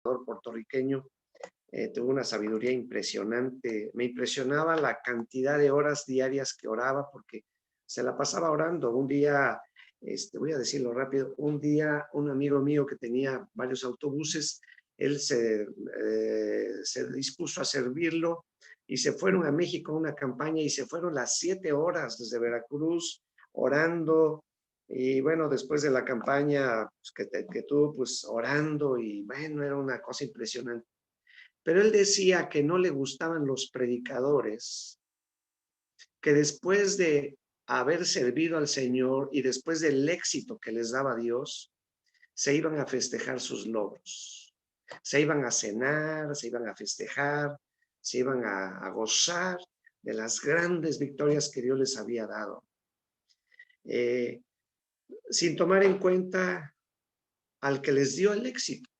puertorriqueño, tuvo una sabiduría impresionante. Me impresionaba la cantidad de horas diarias que oraba porque se la pasaba orando. Un día, voy a decirlo rápido, un día un amigo mío que tenía varios autobuses, él se dispuso a servirlo y se fueron a México a una campaña y se fueron las 7 horas desde Veracruz orando. Y bueno, después de la campaña pues, que tuvo, pues orando y bueno, era una cosa impresionante. Pero él decía que no le gustaban los predicadores, que después de haber servido al Señor y después del éxito que les daba Dios, se iban a festejar sus logros. Se iban a cenar, se iban a festejar, se iban a gozar de las grandes victorias que Dios les había dado, eh, sin tomar en cuenta al que les dio el éxito,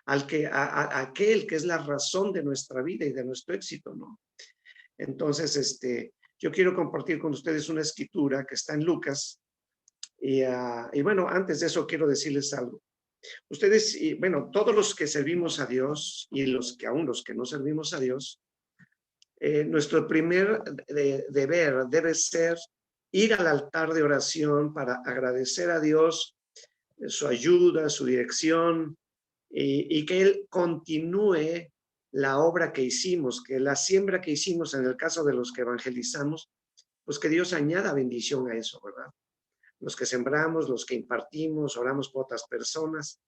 aquel que es la razón de nuestra vida y de nuestro éxito, ¿no? Entonces, yo quiero compartir con ustedes una escritura que está en Lucas. Y bueno, antes de eso quiero decirles algo. Ustedes, y bueno, todos los que servimos a Dios y aún los que no servimos a Dios, nuestro primer deber debe ser ir al altar de oración para agradecer a Dios su ayuda, su dirección, y que Él continúe la obra que hicimos, que la siembra que hicimos en el caso de los que evangelizamos, pues que Dios añada bendición a eso, ¿verdad? Los que sembramos, los que impartimos, oramos por otras personas,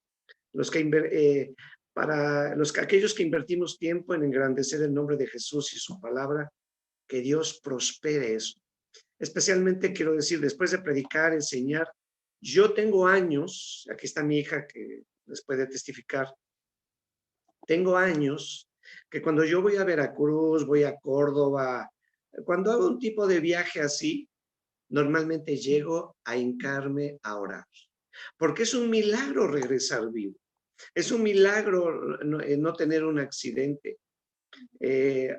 los que para aquellos que invertimos tiempo en engrandecer el nombre de Jesús y su palabra, que Dios prospere eso. Especialmente quiero decir, después de predicar, enseñar, yo tengo años, aquí está mi hija que les puede testificar, tengo años que cuando yo voy a Veracruz, voy a Córdoba, cuando hago un tipo de viaje así, normalmente llego a hincarme a orar, porque es un milagro regresar vivo. Es un milagro no tener un accidente.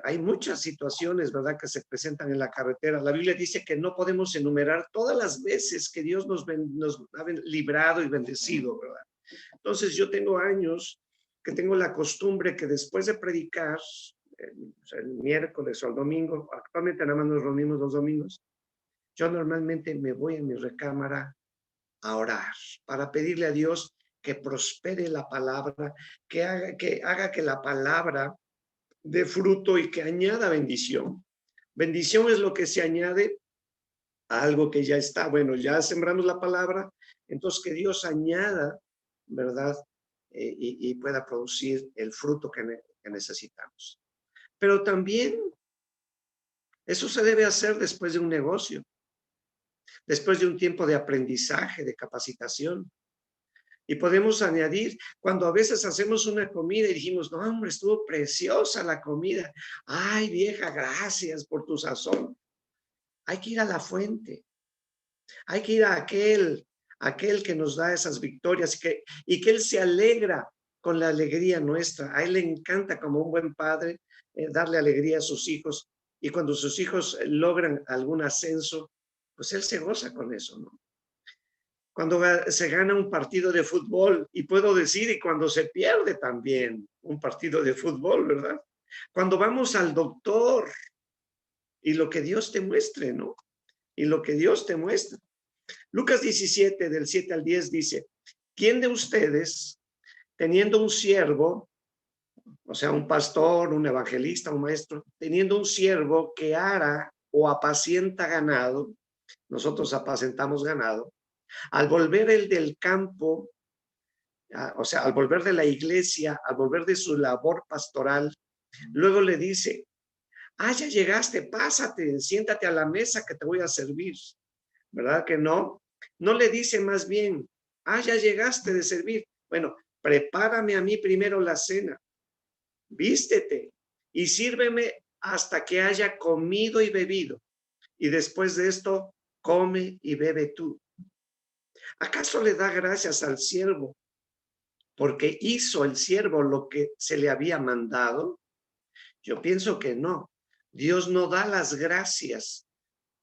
Hay muchas situaciones, ¿verdad?, que se presentan en la carretera. La Biblia dice que no podemos enumerar todas las veces que Dios nos ha librado y bendecido, ¿verdad? Entonces yo tengo años que tengo la costumbre que después de predicar, o sea, el miércoles o el domingo, actualmente nada más nos reunimos los domingos, yo normalmente me voy en mi recámara a orar para pedirle a Dios que prospere la palabra, que haga que la palabra dé fruto y que añada bendición. Bendición es lo que se añade a algo que ya está. Bueno, ya sembramos la palabra, entonces que Dios añada, ¿verdad? Y pueda producir el fruto que necesitamos. Pero también eso se debe hacer después de un negocio, después de un tiempo de aprendizaje, de capacitación. Y podemos añadir, cuando a veces hacemos una comida y dijimos, no, hombre, estuvo preciosa la comida. Ay, vieja, gracias por tu sazón. Hay que ir a la fuente. Hay que ir a aquel que nos da esas victorias y que Él se alegra con la alegría nuestra. A Él le encanta, como un buen padre, darle alegría a sus hijos. Y cuando sus hijos logran algún ascenso, pues Él se goza con eso, ¿no? Cuando se gana un partido de fútbol, y puedo decir, y cuando se pierde también un partido de fútbol, ¿verdad? Cuando vamos al doctor y lo que Dios te muestre, ¿no? Y lo que Dios te muestra. Lucas 17, del 7 al 10 dice, ¿quién de ustedes, teniendo un siervo, o sea, un pastor, un evangelista, un maestro, teniendo un siervo que ara o apacienta ganado, nosotros apacentamos ganado, al volver el del campo, o sea, al volver de la iglesia, al volver de su labor pastoral, luego le dice, ya llegaste, pásate, siéntate a la mesa que te voy a servir, ¿verdad que no? No le dice más bien, ya llegaste de servir. Bueno, prepárame a mí primero la cena, vístete y sírveme hasta que haya comido y bebido. Y después de esto, come y bebe tú. ¿Acaso le da gracias al siervo porque hizo el siervo lo que se le había mandado? Yo pienso que no. Dios no da las gracias,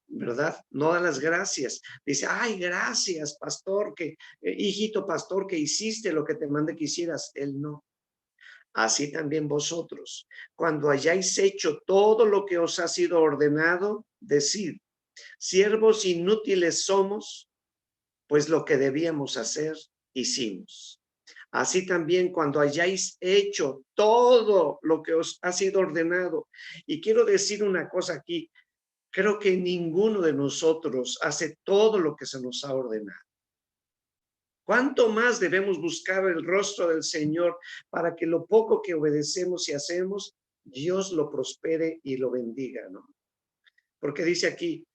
¿verdad? No da las gracias. Dice, ay, gracias, pastor, hijito pastor, que hiciste lo que te mandé que hicieras. Él no. así también vosotros, cuando hayáis hecho todo lo que os ha sido ordenado, decid, siervos inútiles somos, pues lo que debíamos hacer, hicimos. Así también cuando hayáis hecho todo lo que os ha sido ordenado. Y quiero decir una cosa aquí, creo que ninguno de nosotros hace todo lo que se nos ha ordenado. ¿Cuánto más debemos buscar el rostro del Señor para que lo poco que obedecemos y hacemos, Dios lo prospere y lo bendiga, ¿no? Porque dice aquí,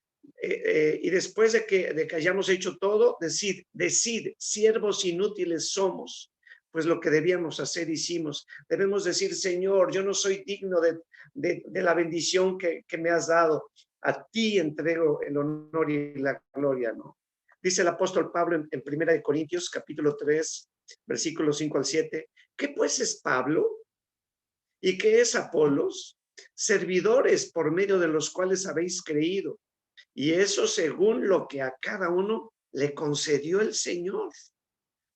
y después de que hayamos hecho todo, decid, siervos inútiles somos, pues lo que debíamos hacer hicimos. Debemos decir, Señor, yo no soy digno de la bendición que me has dado. A ti entrego el honor y la gloria, ¿no? Dice el apóstol Pablo en 1 Corintios, capítulo 3, versículos 5 al 7. ¿Qué pues es Pablo? ¿Y qué es Apolos? Servidores por medio de los cuales habéis creído. Y eso según lo que a cada uno le concedió el Señor.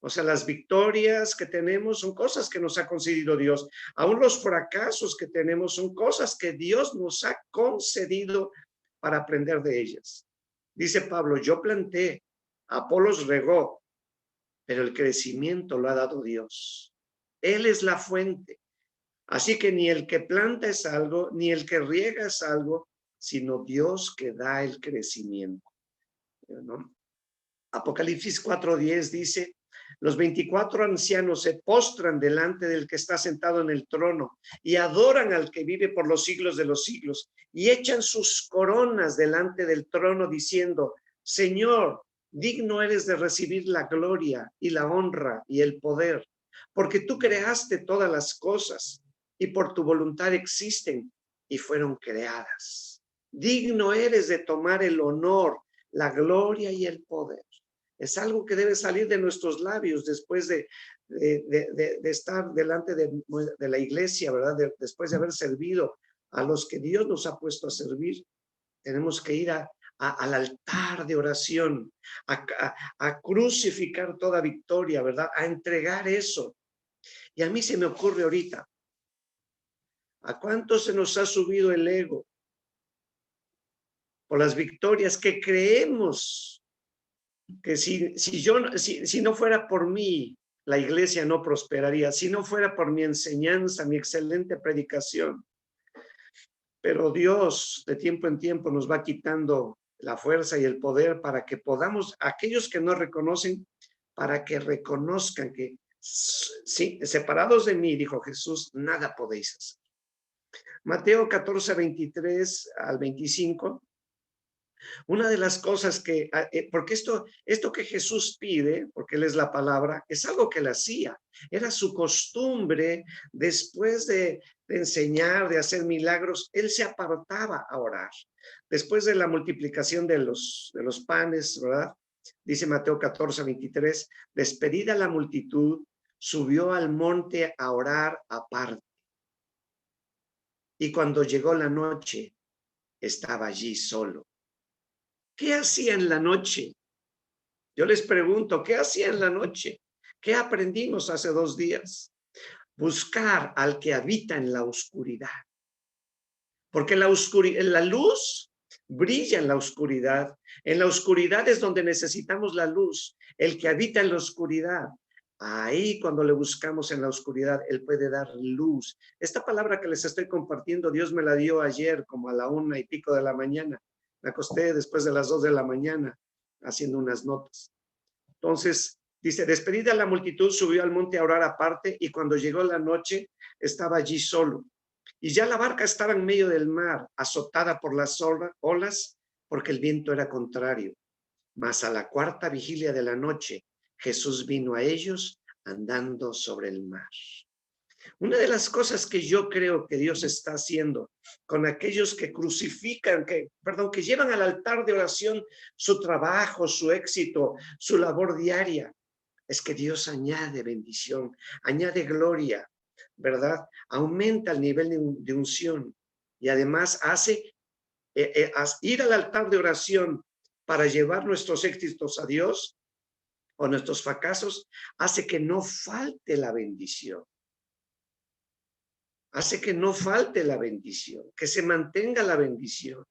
O sea, las victorias que tenemos son cosas que nos ha concedido Dios. Aún los fracasos que tenemos son cosas que Dios nos ha concedido para aprender de ellas. Dice Pablo, yo planté, Apolos regó, pero el crecimiento lo ha dado Dios. Él es la fuente. Así que ni el que planta es algo, ni el que riega es algo, sino Dios que da el crecimiento, ¿no? Apocalipsis 4:10 dice, los 24 ancianos se postran delante del que está sentado en el trono y adoran al que vive por los siglos de los siglos y echan sus coronas delante del trono diciendo, Señor, digno eres de recibir la gloria y la honra y el poder, porque tú creaste todas las cosas y por tu voluntad existen y fueron creadas. Digno eres de tomar el honor, la gloria y el poder. Es algo que debe salir de nuestros labios después de estar delante de la iglesia, ¿verdad? Después de haber servido a los que Dios nos ha puesto a servir. Tenemos que ir al altar de oración, a crucificar toda victoria, ¿verdad? A entregar eso. Y a mí se me ocurre ahorita, ¿a cuánto se nos ha subido el ego por las victorias que creemos que si no fuera por mí, la iglesia no prosperaría, si no fuera por mi enseñanza, mi excelente predicación? Pero Dios de tiempo en tiempo nos va quitando la fuerza y el poder para que podamos, aquellos que no reconocen, para que reconozcan que sí, separados de mí, dijo Jesús, nada podéis hacer. Mateo 14, 23 al 25. Una de las cosas que, porque esto que Jesús pide, porque Él es la palabra, es algo que Él hacía. Era su costumbre, después de enseñar, de hacer milagros, Él se apartaba a orar. Después de la multiplicación de los panes, ¿verdad? Dice Mateo 14, 23, despedida la multitud, subió al monte a orar aparte. Y cuando llegó la noche, estaba allí solo. ¿Qué hacía en la noche? Yo les pregunto, ¿qué hacía en la noche? ¿Qué aprendimos hace 2 días? Buscar al que habita en la oscuridad. Porque la luz brilla en la oscuridad. En la oscuridad es donde necesitamos la luz. El que habita en la oscuridad, ahí cuando le buscamos en la oscuridad, Él puede dar luz. Esta palabra que les estoy compartiendo, Dios me la dio ayer como a la 1:00 de la mañana. Me acosté después de las 2 de la mañana haciendo unas notas. Entonces, dice, despedida la multitud, subió al monte a orar aparte y cuando llegó la noche estaba allí solo. Y ya la barca estaba en medio del mar, azotada por las olas, porque el viento era contrario. Mas a la 4ª vigilia de la noche, Jesús vino a ellos andando sobre el mar. Una de las cosas que yo creo que Dios está haciendo con aquellos que crucifican, que llevan al altar de oración su trabajo, su éxito, su labor diaria, es que Dios añade bendición, añade gloria, ¿verdad? Aumenta el nivel de unción y además hace ir al altar de oración para llevar nuestros éxitos a Dios o nuestros fracasos, hace que no falte la bendición. hace que no falte la bendición, que se mantenga la bendición.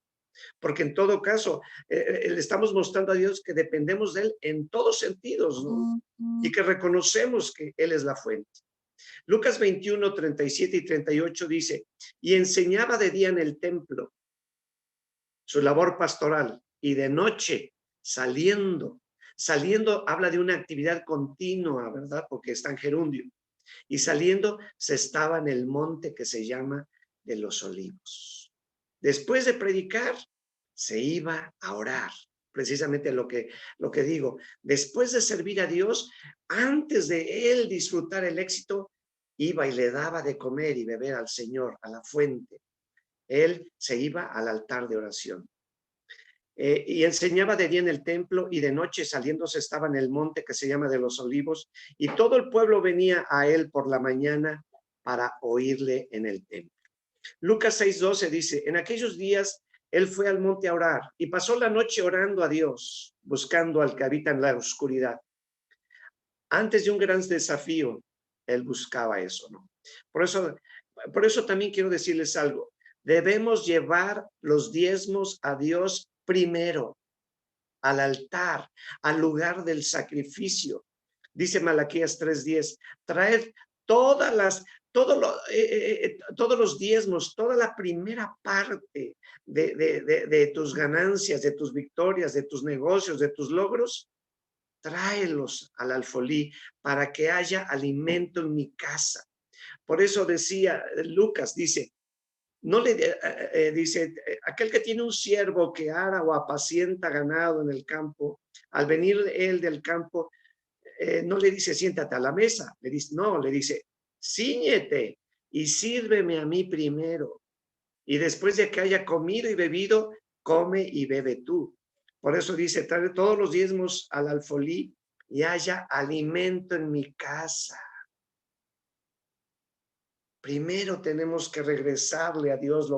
Porque en todo caso, le estamos mostrando a Dios que dependemos de Él en todos sentidos, ¿no? Y que reconocemos que Él es la fuente. Lucas 21, 37 y 38 dice, y enseñaba de día en el templo su labor pastoral y de noche saliendo. Saliendo habla de una actividad continua, ¿verdad? Porque está en gerundio. Y saliendo se estaba en el monte que se llama de los Olivos. Después de predicar, se iba a orar. Precisamente lo que digo, después de servir a Dios, antes de él disfrutar el éxito, iba y le daba de comer y beber al Señor, a la fuente. Él se iba al altar de oración. Y enseñaba de día en el templo y de noche saliéndose estaba en el monte que se llama de los Olivos, y todo el pueblo venía a él por la mañana para oírle en el templo. Lucas 6:12 dice, en aquellos días él fue al monte a orar y pasó la noche orando a Dios, buscando al que habita en la oscuridad. Antes de un gran desafío, él buscaba eso, ¿no? Por eso también quiero decirles algo. Debemos llevar los diezmos a Dios primero, al altar, al lugar del sacrificio. Dice Malaquías 3:10, traed todos los diezmos, toda la primera parte de tus ganancias, de tus victorias, de tus negocios, de tus logros, tráelos al alfolí para que haya alimento en mi casa. Por eso decía Lucas, dice, no le dice, aquel que tiene un siervo que ara o apacienta ganado en el campo, al venir él del campo, no le dice, siéntate a la mesa, le dice, no, le dice, cíñete y sírveme a mí primero. Y después de que haya comido y bebido, come y bebe tú. Por eso dice, trae todos los diezmos al alfolí y haya alimento en mi casa. Primero tenemos que regresarle a Dios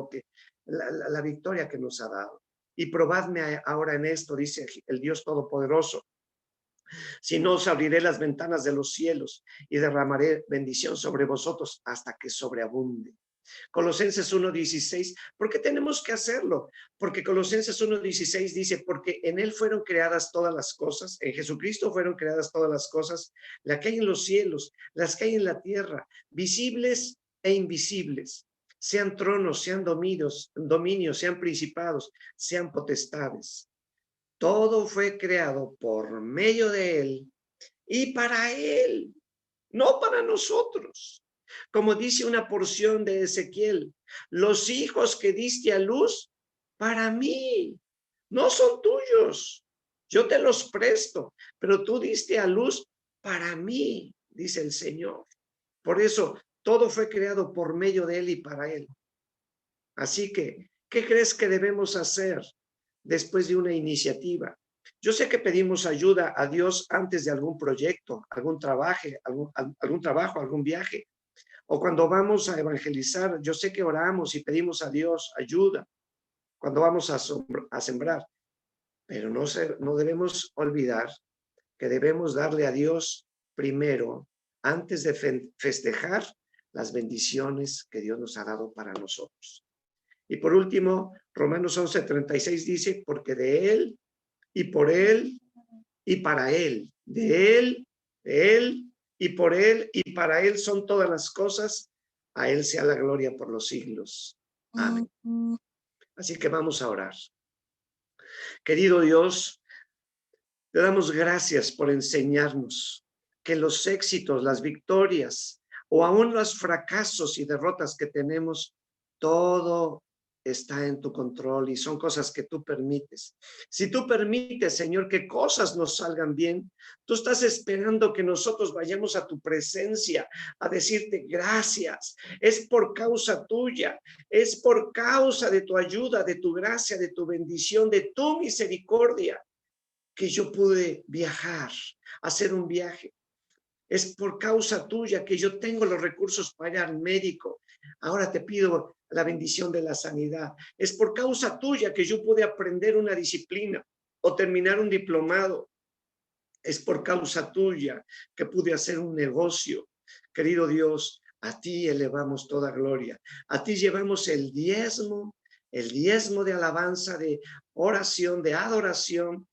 la victoria que nos ha dado. Y probadme ahora en esto, dice el Dios Todopoderoso. Si no, os abriré las ventanas de los cielos y derramaré bendición sobre vosotros hasta que sobreabunde. Colosenses 1:16, ¿por qué tenemos que hacerlo? Porque Colosenses 1:16 dice, porque en él fueron creadas todas las cosas, en Jesucristo fueron creadas todas las cosas, las que hay en los cielos, las que hay en la tierra, visibles e invisibles, sean tronos, sean dominios, sean principados, sean potestades. Todo fue creado por medio de él y para él, no para nosotros. Como dice una porción de Ezequiel, los hijos que diste a luz, para mí, no son tuyos. Yo te los presto, pero tú diste a luz para mí, dice el Señor. Por eso, todo fue creado por medio de él y para él. Así que, ¿qué crees que debemos hacer después de una iniciativa? Yo sé que pedimos ayuda a Dios antes de algún proyecto, algún trabajo, algún viaje. O cuando vamos a evangelizar, yo sé que oramos y pedimos a Dios ayuda cuando vamos a sembrar. Pero no debemos olvidar que debemos darle a Dios primero, antes de festejar las bendiciones que Dios nos ha dado para nosotros. Y por último, Romanos 11:36 dice, porque de Él y por Él y para Él, de Él y por Él y para Él son todas las cosas, a Él sea la gloria por los siglos. Amén. Así que vamos a orar. Querido Dios, te damos gracias por enseñarnos que los éxitos, las victorias o aún los fracasos y derrotas que tenemos, todo está en tu control y son cosas que tú permites. Si tú permites, Señor, que cosas nos salgan bien, tú estás esperando que nosotros vayamos a tu presencia a decirte gracias. Es por causa tuya, es por causa de tu ayuda, de tu gracia, de tu bendición, de tu misericordia, que yo pude viajar, hacer un viaje. Es por causa tuya que yo tengo los recursos para ir al médico. Ahora te pido la bendición de la sanidad. Es por causa tuya que yo pude aprender una disciplina o terminar un diplomado. Es por causa tuya que pude hacer un negocio. Querido Dios, A ti elevamos toda gloria. A ti llevamos el diezmo de alabanza, de oración, de adoración,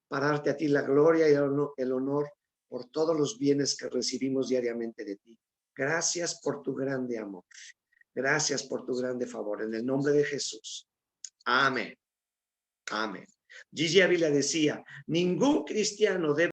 para darte a ti la gloria y el honor por todos los bienes que recibimos diariamente de ti. Gracias por tu grande amor. Gracias por tu grande favor. En el nombre de Jesús. Amén. Amén. Gigi Ávila decía, ningún cristiano debe